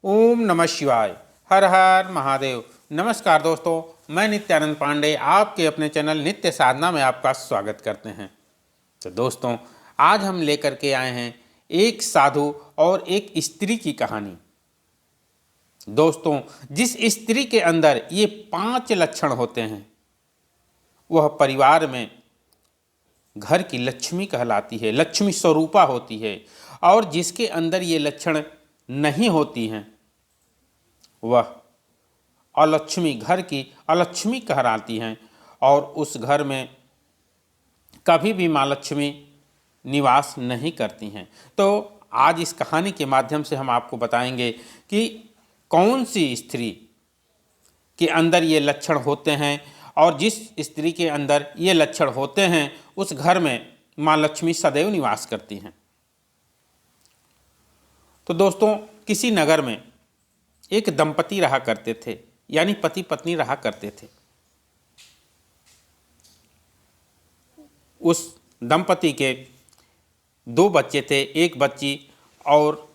ओम नमः शिवाय। हर हर महादेव। नमस्कार दोस्तों, मैं नित्यानंद पांडे आपके अपने चैनल नित्य साधना में आपका स्वागत करते हैं। तो दोस्तों, आज हम लेकर के आए हैं एक साधु और एक स्त्री की कहानी। दोस्तों, जिस स्त्री के अंदर ये 5 लक्षण होते हैं वह परिवार में घर की लक्ष्मी कहलाती है, लक्ष्मी स्वरूपा होती है। और जिसके अंदर ये लक्षण नहीं होती हैं वह अलक्ष्मी, घर की अलक्ष्मी कहलाती हैं और उस घर में कभी भी माँ लक्ष्मी निवास नहीं करती हैं। तो आज इस कहानी के माध्यम से हम आपको बताएंगे कि कौन सी स्त्री के अंदर ये लक्षण होते हैं और जिस स्त्री के अंदर ये लक्षण होते हैं उस घर में माँ लक्ष्मी सदैव निवास करती हैं। तो दोस्तों, किसी नगर में एक दंपति रहा करते थे, यानी पति पत्नी रहा करते थे। उस दंपति के 2 बच्चे थे, एक बच्ची और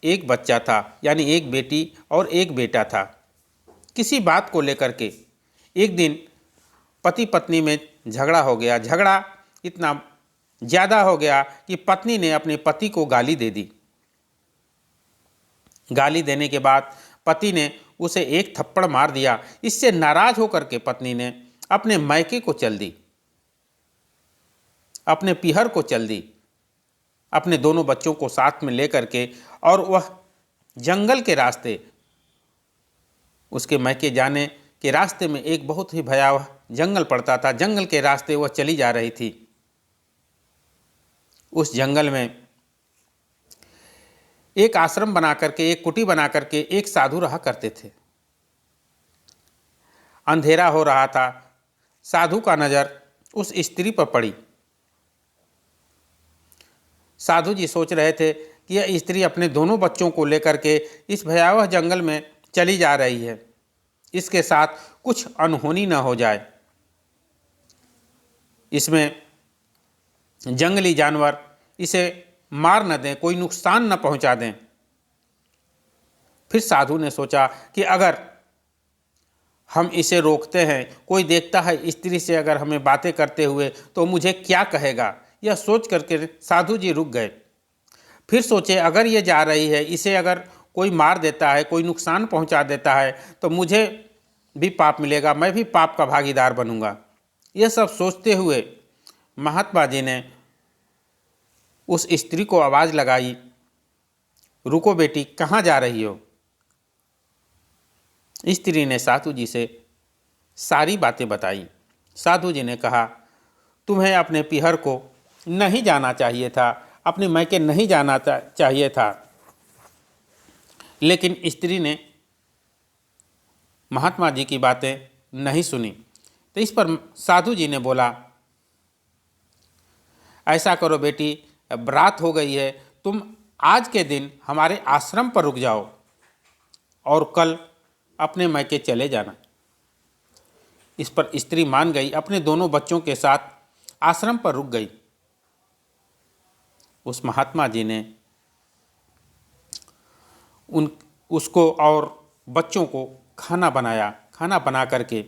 एक बच्चा था, यानी एक बेटी और एक बेटा था। किसी बात को लेकर के एक दिन पति पत्नी में झगड़ा हो गया। झगड़ा इतना ज़्यादा हो गया कि पत्नी ने अपने पति को गाली दे दी। गाली देने के बाद पति ने उसे एक थप्पड़ मार दिया। इससे नाराज होकर के पत्नी ने अपने मायके को चल दी, अपने पीहर को चल दी, अपने दोनों बच्चों को साथ में लेकर के, और वह जंगल के रास्ते, उसके मायके जाने के रास्ते में एक बहुत ही भयावह जंगल पड़ता था। जंगल के रास्ते वह चली जा रही थी। उस जंगल में एक आश्रम बना करके, एक कुटी बना करके एक साधु रहा करते थे। अंधेरा हो रहा था। साधु का नज़र उस स्त्री पर पड़ी। साधु जी सोच रहे थे कि यह स्त्री अपने दोनों बच्चों को लेकर के इस भयावह जंगल में चली जा रही है, इसके साथ कुछ अनहोनी न हो जाए, इसमें जंगली जानवर इसे मार न दें, कोई नुकसान न पहुंचा दें। फिर साधु ने सोचा कि अगर हम इसे रोकते हैं, कोई देखता है स्त्री से अगर हमें बातें करते हुए, तो मुझे क्या कहेगा। यह सोच करके साधु जी रुक गए। फिर सोचे अगर ये जा रही है, इसे अगर कोई मार देता है, कोई नुकसान पहुंचा देता है, तो मुझे भी पाप मिलेगा, मैं भी पाप का भागीदार बनूंगा। यह सब सोचते हुए महात्मा जी ने उस स्त्री को आवाज़ लगाई, रुको बेटी, कहाँ जा रही हो। स्त्री ने साधु जी से सारी बातें बताई। साधु जी ने कहा, तुम्हें अपने पीहर को नहीं जाना चाहिए था, अपने मायके नहीं जाना चाहिए था। लेकिन स्त्री ने महात्मा जी की बातें नहीं सुनी। तो इस पर साधु जी ने बोला, ऐसा करो बेटी, अब रात हो गई है, तुम आज के दिन हमारे आश्रम पर रुक जाओ और कल अपने मायके चले जाना। इस पर स्त्री मान गई, अपने दोनों बच्चों के साथ आश्रम पर रुक गई। उस महात्मा जी ने उसको और बच्चों को खाना बनाया। खाना बना करके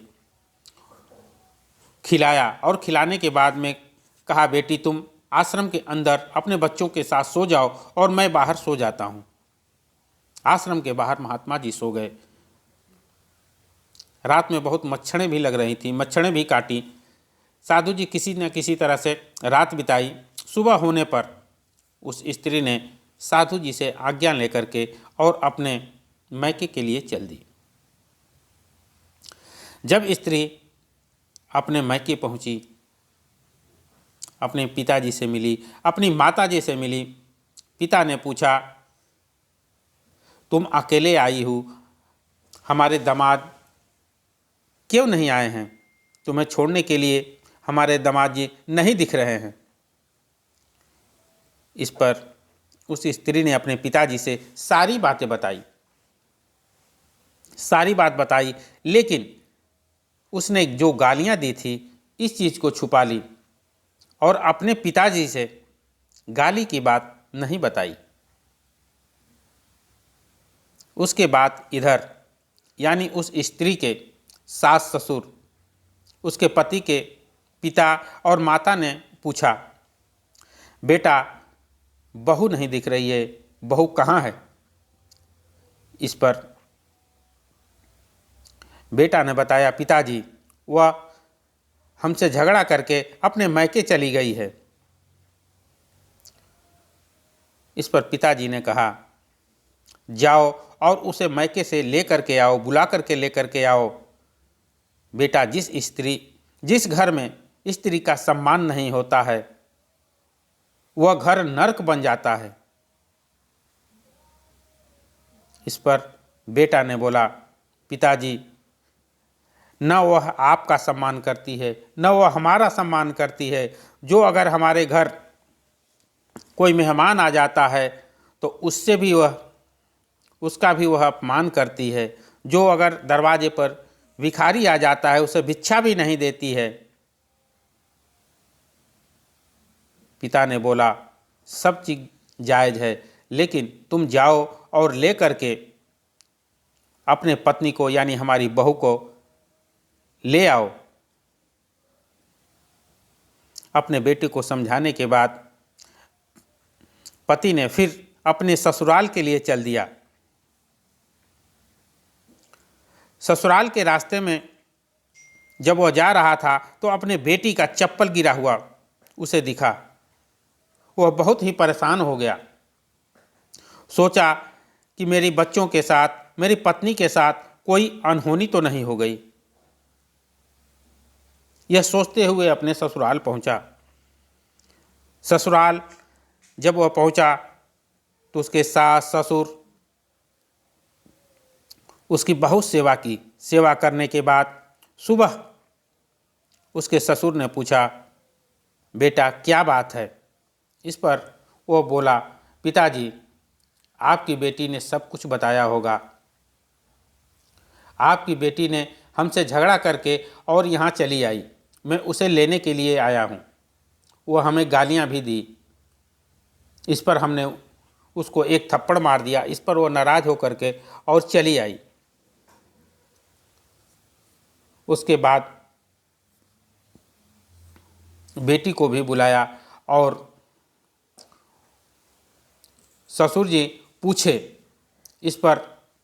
खिलाया और खिलाने के बाद में कहा, बेटी तुम आश्रम के अंदर अपने बच्चों के साथ सो जाओ और मैं बाहर सो जाता हूँ। आश्रम के बाहर महात्मा जी सो गए। रात में बहुत मच्छरें भी लग रही थीं, मच्छरें भी काटी। साधु जी किसी न किसी तरह से रात बिताई। सुबह होने पर उस स्त्री ने साधु जी से आज्ञा लेकर के और अपने मायके के लिए चल दी। जब स्त्री अपने मायके पहुंची, अपने पिताजी से मिली, अपनी माताजी से मिली। पिता ने पूछा, तुम अकेले आई हो, हमारे दामाद क्यों नहीं आए हैं? तुम्हें छोड़ने के लिए हमारे दामाद जी नहीं दिख रहे हैं। इस पर उस स्त्री ने अपने पिताजी से सारी बातें बताई, सारी बात बताई, लेकिन उसने जो गालियां दी थी इस चीज़ को छुपा ली और अपने पिताजी से गाली की बात नहीं बताई। उसके बाद इधर यानी उस स्त्री के सास ससुर, उसके पति के पिता और माता ने पूछा, बेटा बहू नहीं दिख रही है, बहू कहाँ है? इस पर बेटा ने बताया, पिताजी वह हमसे झगड़ा करके अपने मायके चली गई है। इस पर पिताजी ने कहा, जाओ और उसे मायके से लेकर के आओ, बुला करके लेकर के आओ। बेटा जिस घर में स्त्री का सम्मान नहीं होता है वह घर नरक बन जाता है। इस पर बेटा ने बोला, पिताजी न वह आपका सम्मान करती है न वह हमारा सम्मान करती है। जो अगर हमारे घर कोई मेहमान आ जाता है तो उसका भी वह अपमान करती है। जो अगर दरवाजे पर भिखारी आ जाता है उसे भिक्षा भी नहीं देती है। पिता ने बोला, सब चीज़ जायज़ है, लेकिन तुम जाओ और ले करके अपने पत्नी को यानी हमारी बहू को ले आओ। अपने बेटे को समझाने के बाद पति ने फिर अपने ससुराल के लिए चल दिया। ससुराल के रास्ते में जब वह जा रहा था तो अपने बेटी का चप्पल गिरा हुआ उसे दिखा। वह बहुत ही परेशान हो गया। सोचा कि मेरे बच्चों के साथ, मेरी पत्नी के साथ कोई अनहोनी तो नहीं हो गई। यह सोचते हुए अपने ससुराल पहुंचा। ससुराल जब वह पहुंचा तो उसके सास ससुर उसकी बहुत सेवा की। सेवा करने के बाद सुबह उसके ससुर ने पूछा, बेटा क्या बात है? इस पर वो बोला, पिताजी आपकी बेटी ने सब कुछ बताया होगा। आपकी बेटी ने हमसे झगड़ा करके और यहाँ चली आई। मैं उसे लेने के लिए आया हूँ। वह हमें गालियाँ भी दी। इस पर हमने उसको एक थप्पड़ मार दिया। इस पर वो नाराज़ होकर के और चली आई। उसके बाद बेटी को भी बुलाया और ससुर जी पूछे। इस पर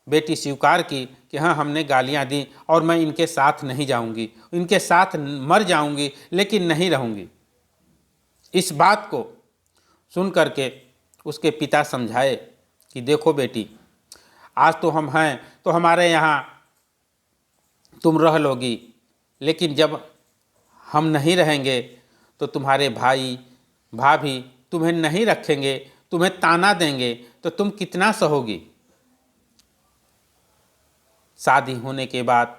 बेटी स्वीकार की कि हाँ, हमने गालियाँ दी और मैं इनके साथ नहीं जाऊंगी, इनके साथ मर जाऊंगी लेकिन नहीं रहूंगी। इस बात को सुन करके उसके पिता समझाए कि देखो बेटी, आज तो हम हैं तो हमारे यहाँ तुम रह लोगी, लेकिन जब हम नहीं रहेंगे तो तुम्हारे भाई भाभी तुम्हें नहीं रखेंगे, तुम्हें ताना देंगे तो तुम कितना सहोगी। शादी होने के बाद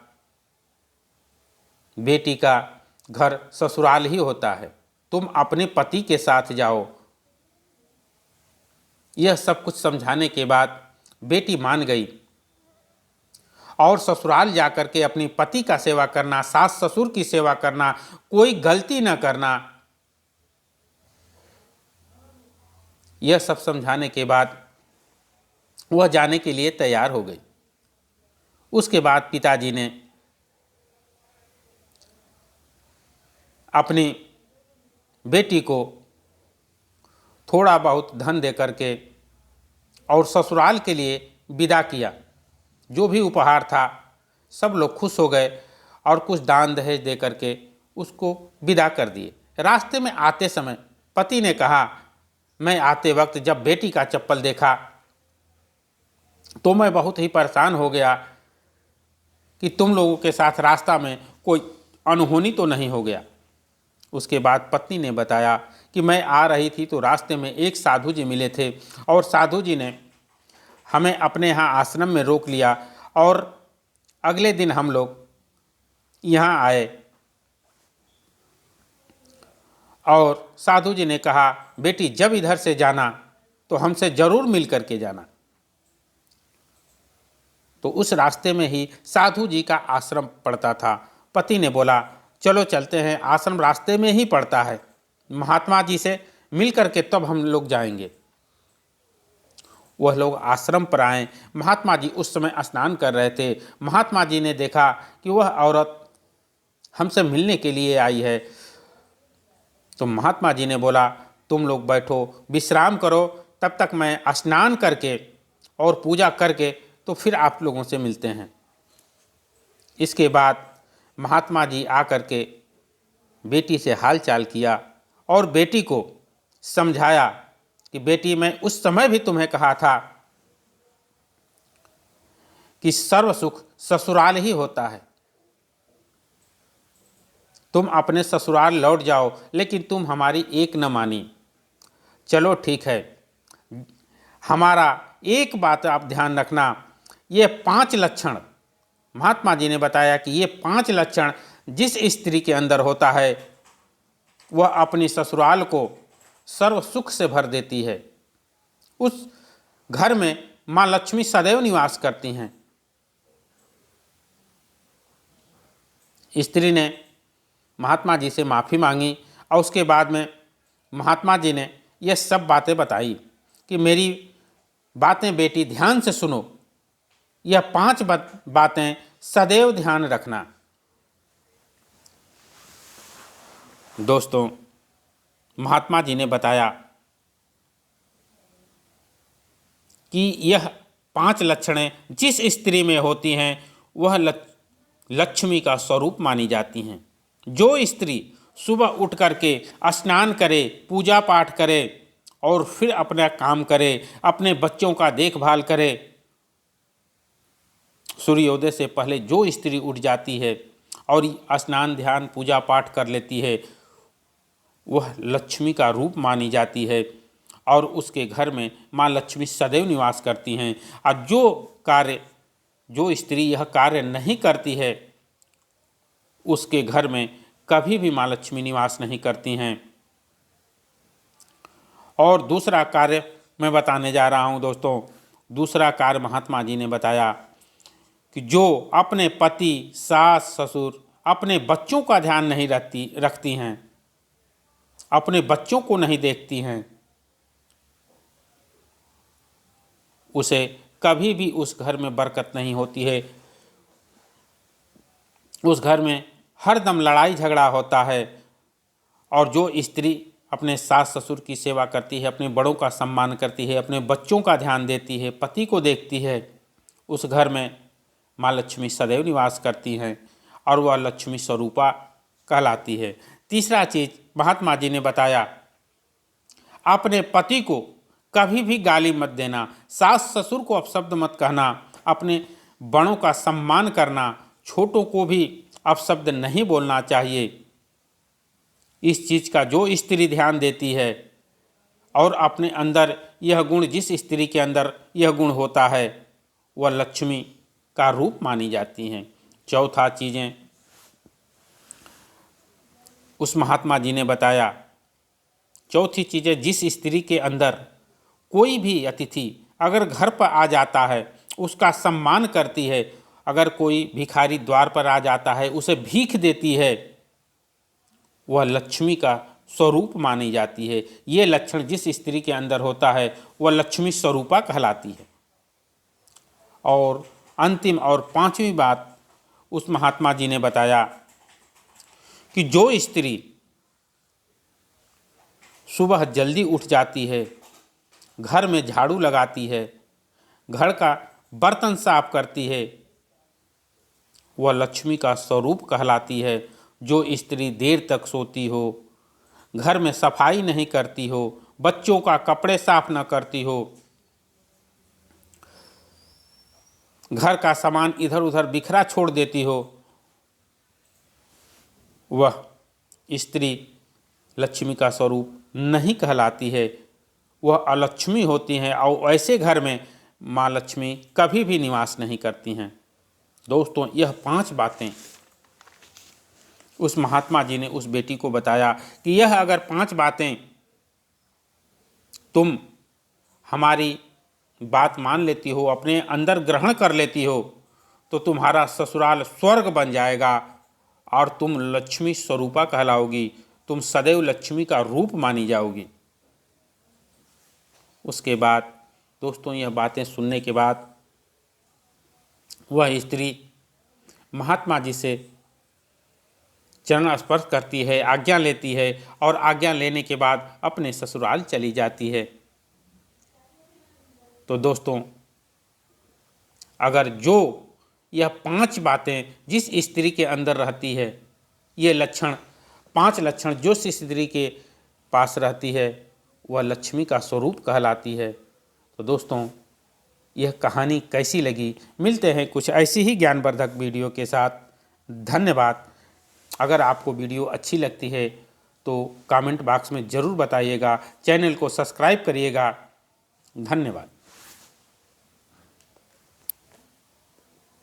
बेटी का घर ससुराल ही होता है। तुम अपने पति के साथ जाओ। यह सब कुछ समझाने के बाद बेटी मान गई और ससुराल जाकर के अपने पति का सेवा करना, सास ससुर की सेवा करना, कोई गलती न करना, यह सब समझाने के बाद वह जाने के लिए तैयार हो गई। उसके बाद पिताजी ने अपनी बेटी को थोड़ा बहुत धन दे करके और ससुराल के लिए विदा किया। जो भी उपहार था सब लोग खुश हो गए और कुछ दान दहेज दे करके उसको विदा कर दिए। रास्ते में आते समय पति ने कहा, मैं आते वक्त जब बेटी का चप्पल देखा तो मैं बहुत ही परेशान हो गया कि तुम लोगों के साथ रास्ता में कोई अनहोनी तो नहीं हो गया। उसके बाद पत्नी ने बताया कि मैं आ रही थी तो रास्ते में एक साधु जी मिले थे और साधु जी ने हमें अपने यहाँ आश्रम में रोक लिया और अगले दिन हम लोग यहाँ आए और साधु जी ने कहा, बेटी जब इधर से जाना तो हमसे ज़रूर मिल करके जाना। तो उस रास्ते में ही साधु जी का आश्रम पड़ता था। पति ने बोला, चलो चलते हैं, आश्रम रास्ते में ही पड़ता है, महात्मा जी से मिल करके तब हम लोग जाएंगे। वह लोग आश्रम पर आए। महात्मा जी उस समय स्नान कर रहे थे। महात्मा जी ने देखा कि वह औरत हमसे मिलने के लिए आई है। तो महात्मा जी ने बोला, तुम लोग बैठो, विश्राम करो, तब तक मैं स्नान करके और पूजा करके तो फिर आप लोगों से मिलते हैं। इसके बाद महात्मा जी आकर के बेटी से हाल चाल किया और बेटी को समझाया कि बेटी, मैं उस समय भी तुम्हें कहा था कि सर्व सुख ससुराल ही होता है, तुम अपने ससुराल लौट जाओ, लेकिन तुम हमारी एक न मानी। चलो ठीक है, हमारा एक बात आप ध्यान रखना, ये 5 लक्षण महात्मा जी ने बताया कि ये 5 लक्षण जिस स्त्री के अंदर होता है वह अपनी ससुराल को सर्व सुख से भर देती है। उस घर में माँ लक्ष्मी सदैव निवास करती हैं। स्त्री ने महात्मा जी से माफ़ी मांगी और उसके बाद में महात्मा जी ने यह सब बातें बताई कि मेरी बातें बेटी ध्यान से सुनो, यह 5 बातें सदैव ध्यान रखना। दोस्तों, महात्मा जी ने बताया कि यह 5 लक्षणें जिस स्त्री में होती हैं वह लक्ष्मी का स्वरूप मानी जाती हैं। जो स्त्री सुबह उठ करके स्नान करे, पूजा पाठ करे और फिर अपना काम करे, अपने बच्चों का देखभाल करे, सूर्योदय से पहले जो स्त्री उठ जाती है और स्नान ध्यान पूजा पाठ कर लेती है, वह लक्ष्मी का रूप मानी जाती है और उसके घर में माँ लक्ष्मी सदैव निवास करती हैं। और जो स्त्री यह कार्य नहीं करती है उसके घर में कभी भी माँ लक्ष्मी निवास नहीं करती हैं। और दूसरा कार्य मैं बताने जा रहा हूँ दोस्तों। दूसरा कार्य महात्मा जी ने बताया कि जो अपने पति, सास, ससुर, अपने बच्चों का ध्यान नहीं रखती हैं, अपने बच्चों को नहीं देखती हैं, उसे कभी भी उस घर में बरकत नहीं होती है। उस घर में हर दम लड़ाई झगड़ा होता है। और जो स्त्री अपने सास ससुर की सेवा करती है, अपने बड़ों का सम्मान करती है, अपने बच्चों का ध्यान देती है, पति को देखती है, उस घर में माँ लक्ष्मी सदैव निवास करती हैं और वह लक्ष्मी स्वरूपा कहलाती है। तीसरा चीज़ महात्मा जी ने बताया, अपने पति को कभी भी गाली मत देना, सास ससुर को अपशब्द मत कहना, अपने बड़ों का सम्मान करना, छोटों को भी अपशब्द नहीं बोलना चाहिए। इस चीज़ का जो स्त्री ध्यान देती है और अपने अंदर यह गुण, जिस स्त्री के अंदर यह गुण होता है, वह लक्ष्मी का रूप मानी जाती हैं। चौथा चीज़ें उस महात्मा जी ने बताया, चौथी चीज़ें, जिस स्त्री के अंदर कोई भी अतिथि अगर घर पर आ जाता है उसका सम्मान करती है, अगर कोई भिखारी द्वार पर आ जाता है उसे भीख देती है, वह लक्ष्मी का स्वरूप मानी जाती है। ये लक्षण जिस स्त्री के अंदर होता है वह लक्ष्मी स्वरूपा कहलाती है। और अंतिम और 5वीं बात उस महात्मा जी ने बताया कि जो स्त्री सुबह जल्दी उठ जाती है, घर में झाड़ू लगाती है, घर का बर्तन साफ करती है, वह लक्ष्मी का स्वरूप कहलाती है। जो स्त्री देर तक सोती हो, घर में सफाई नहीं करती हो, बच्चों का कपड़े साफ न करती हो, घर का सामान इधर उधर बिखरा छोड़ देती हो, वह स्त्री लक्ष्मी का स्वरूप नहीं कहलाती है, वह अलक्ष्मी होती हैं और ऐसे घर में माँ लक्ष्मी कभी भी निवास नहीं करती हैं। दोस्तों, यह 5 बातें उस महात्मा जी ने उस बेटी को बताया कि यह अगर 5 बातें तुम हमारी बात मान लेती हो, अपने अंदर ग्रहण कर लेती हो, तो तुम्हारा ससुराल स्वर्ग बन जाएगा और तुम लक्ष्मी स्वरूपा कहलाओगी, तुम सदैव लक्ष्मी का रूप मानी जाओगी। उसके बाद दोस्तों यह बातें सुनने के बाद वह स्त्री महात्मा जी से चरण स्पर्श करती है, आज्ञा लेती है और आज्ञा लेने के बाद अपने ससुराल चली जाती है। तो दोस्तों अगर जो यह 5 बातें जिस स्त्री के अंदर रहती है, ये लक्षण 5 लक्षण जो स्त्री के पास रहती है वह लक्ष्मी का स्वरूप कहलाती है। तो दोस्तों यह कहानी कैसी लगी, मिलते हैं कुछ ऐसी ही ज्ञानवर्धक वीडियो के साथ। धन्यवाद। अगर आपको वीडियो अच्छी लगती है तो कमेंट बॉक्स में ज़रूर बताइएगा, चैनल को सब्सक्राइब करिएगा। धन्यवाद।